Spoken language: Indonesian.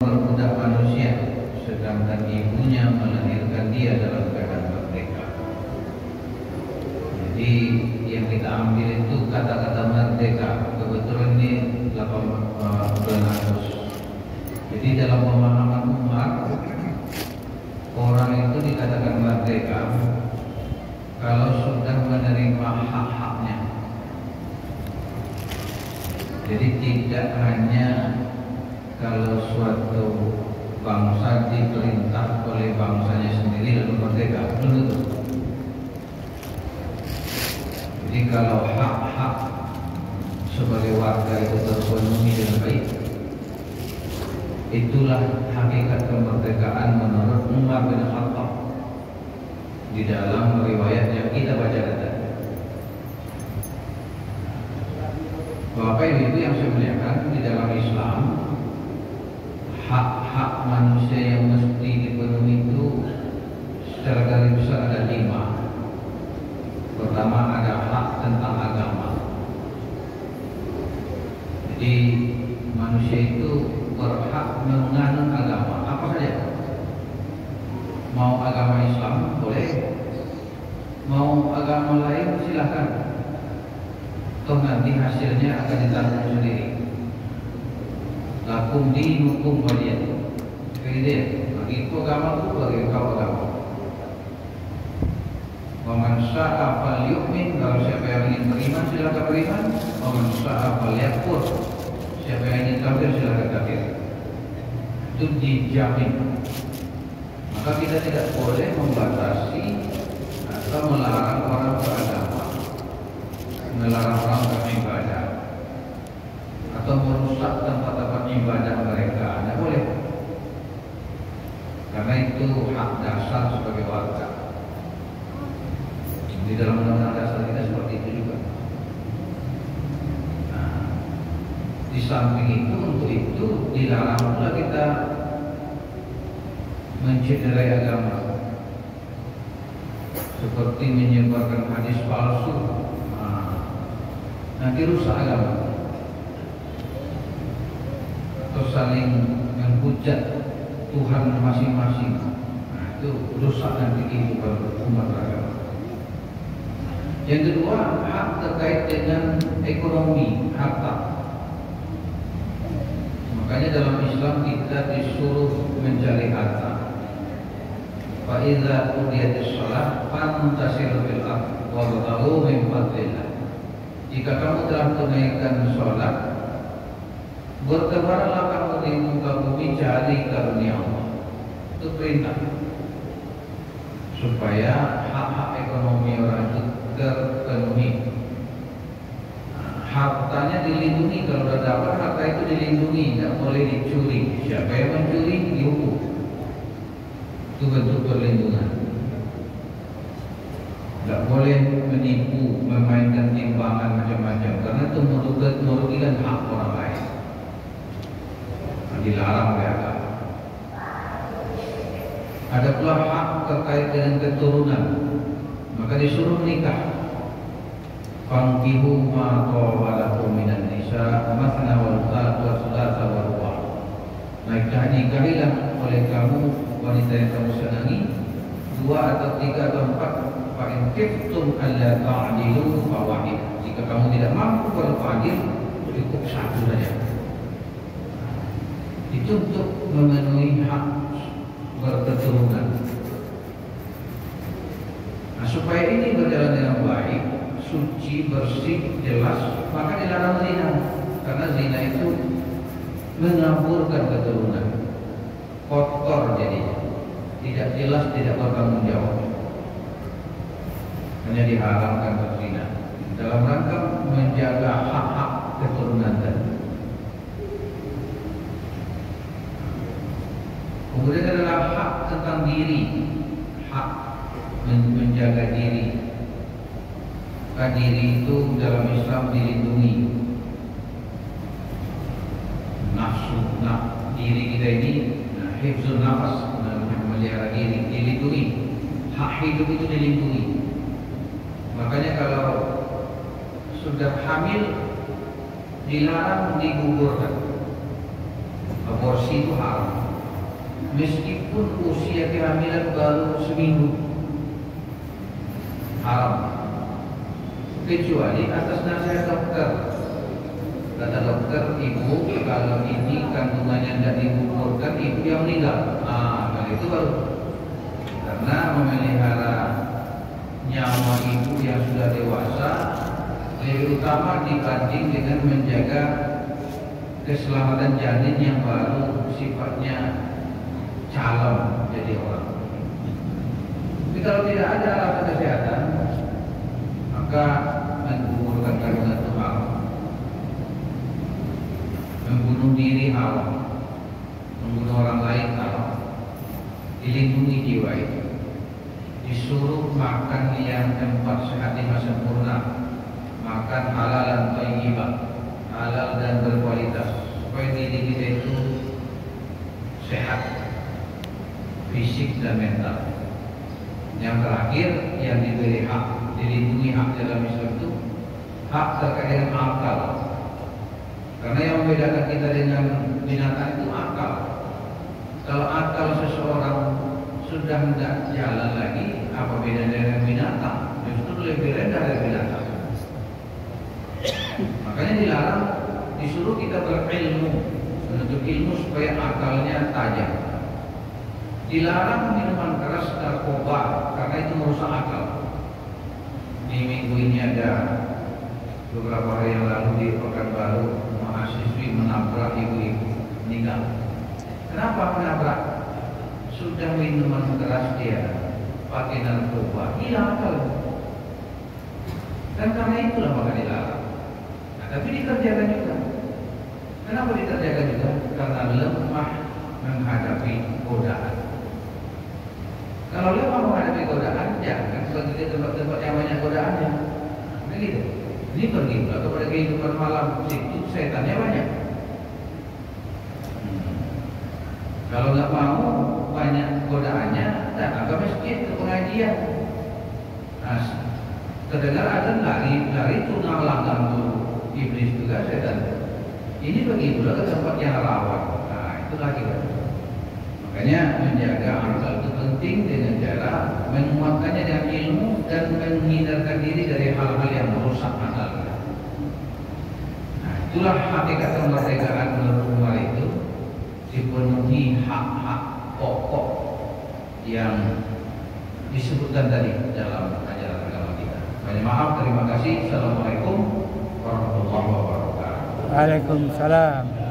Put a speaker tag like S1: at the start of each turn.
S1: budak manusia, sedangkan ibunya melahirkan dia dalam keadaan merdeka. Jadi yang kita ambil itu kata-kata merdeka. Kebetulan ini 8 bulan Agustus. Jadi dalam pemahaman umat, orang itu dikatakan merdeka kalau sudah menerima hak-haknya. Jadi tidak hanya kalau suatu bangsa diperintah oleh bangsanya sendiri lalu merdeka, belum tentu. Jadi kalau hak-hak sebagai warga itu terpenuhi dengan baik, itulah hakikat kemerdekaan menurut Umar bin Khattab di dalam riwayat yang kita baca tadi. Bapak Ibu yang saya muliakan, di dalam Islam hak-hak manusia yang mesti dipenuhi itu secara garis besar ada 5. Pertama ada hak tentang agama. Jadi manusia itu berhak menganut agama apa saja. Mau agama Islam boleh, mau agama lain silahkan. Toh nanti hasilnya akan ditanggung sendiri. Lakum dinukum waliyadin. Bagiku agamaku, bagi kau agama. Waman sya'a falyu'min, kalau siapa yang ingin beriman silakan beriman. Waman sya'a falyakfur, siapa yang ingin kafir silakan kafir. Itu dijamin. Maka kita tidak boleh membatasi atau melarang orang beragama, melarang orang beribadah, atau merusak tempat-tempat ibadah mereka. Tidak boleh, karena itu hak dasar sebagai warga. Di dalam undang-undang dasar kita seperti itu juga. Nah, di samping itu, untuk itu dilarang pula kita mencederai agama, seperti menyebarkan hadis palsu. Nanti rusak agama, atau saling menghujat Tuhan masing-masing. Nah, itu rusak nanti kehidupan umat beragama. Yang kedua, hak terkait dengan ekonomi, harta. Makanya dalam Islam kita disuruh mencari harta. Fa idza qudiyatis shalah fantasiru fil ardh wabtaghu min fadlillah. Jika kamu telah tunaikan sholat, bertebaranlah kamu di muka bumi, cari karunia Allah. Itu perintah supaya hak-hak ekonomi orang itu terpenuhi. Hartanya dilindungi. Kalau sudah dapat harta itu dilindungi, tidak boleh dicuri. Siapa yang mencuri dihukum. Itu bentuk perlindungan. Tidak boleh menipu, memainkan timbangan macam-macam, karena itu merugikan hak orang lain. Dilarang oleh agama. Ada pula hak terkait dengan keturunan, maka disuruh menikah. Fankihu ma taba lakum minan nisa mathna wal thulatha wa ruba'. Nikahilah oleh kamu wanita yang kamu senangi 2 atau 3 atau 4. Fa in khiftum alla ta'dilu fawahidah. Jika kamu tidak mampu beradil, cukup 1 saja. Itu untuk memenuhi hak berketurunan. Nah, supaya ini berjalan dengan baik, suci, bersih, jelas, maka dilarang zina. Karena zina itu mengaburkan keturunan, kotor jadinya, tidak jelas, tidak bertanggung jawab. Hanya diharamkan berzina dalam rangka menjaga hak-hak keturunan tadi. Kemudian adalah hak tentang diri, hak menjaga diri. Diri itu dalam Islam dilindungi. Nafsu, diri kita ini, hifzun nafas, memelihara diri, dilindungi. Hak hidup itu dilindungi. Makanya kalau sudah hamil dilarang digugurkan. Aborsi itu haram. Meskipun usia kehamilan baru seminggu, haram. Kecuali atas nasihat dokter. Kata dokter, ibu kalau ini kandungannya tidak digugurkan, ibu yang meninggal. Kalau itu baru. Karena memelihara nyawa ibu yang sudah dewasa lebih utama dibanding dengan menjaga keselamatan janin yang baru sifatnya calon jadi orang. Tapi kalau tidak ada alasan kesehatan, maka menggugurkan kandungan itu haram. Membunuh diri haram, membunuh orang lain haram. Dilindungi jiwa itu. Disuruh makan yang tempat sehat lima sempurna, makan halal dan thayyibah, halal dan berkualitas, supaya diri kita itu sehat, fisik dan mental. Yang terakhir yang diberi hak, dilindungi hak dalam Islam itu hak terkait dengan akal. Karena yang membedakan kita dengan binatang itu akal. Kalau akal seseorang sudah tidak jalan lagi, apa bedanya dengan binatang? Justru lebih rendah dari binatang. Makanya dilarang, disuruh kita berilmu, menuntut ilmu supaya akalnya tajam. Dilarang minuman keras, narkoba, karena itu merusak akal. Di minggu ini ada beberapa hari yang lalu di Pekanbaru, mahasiswi menabrak ibu-ibu meninggal. Kenapa menabrak? Sudah minuman keras dia, pakai narkoba, hilang akal. Dan karena itulah maka dilarang. Nah, tapi dikerjakan juga. Kenapa dikerjakan juga? Karena lemah menghadapi godaan. Kalau lemah menghadapi godaan, jangan pergi ke tempat-tempat yang banyak godaannya. Begitu. Ini pergi pula kepada kehidupan malam, situ setannya banyak. Kalau nggak mau banyak godaannya, datang ke masjid, ke pengajian. Nah, terdengar azan lari tunggang langgang tuh iblis juga setan. Ini pergi pula ke tempat yang rawan. Nah, itu lagi kan. Makanya menjaga akal itu penting dengan cara menguatkannya dengan ilmu dan menghindarkan diri dari hal-hal yang merusak akal kita. Nah, itulah hakikat kemerdekaan menurut Umar itu, dipenuhi hak-hak pokok yang disebutkan tadi dalam ajaran agama kita. Banyak maaf, terima kasih. Assalamualaikum warahmatullahi wabarakatuh.
S2: Waalaikumsalam.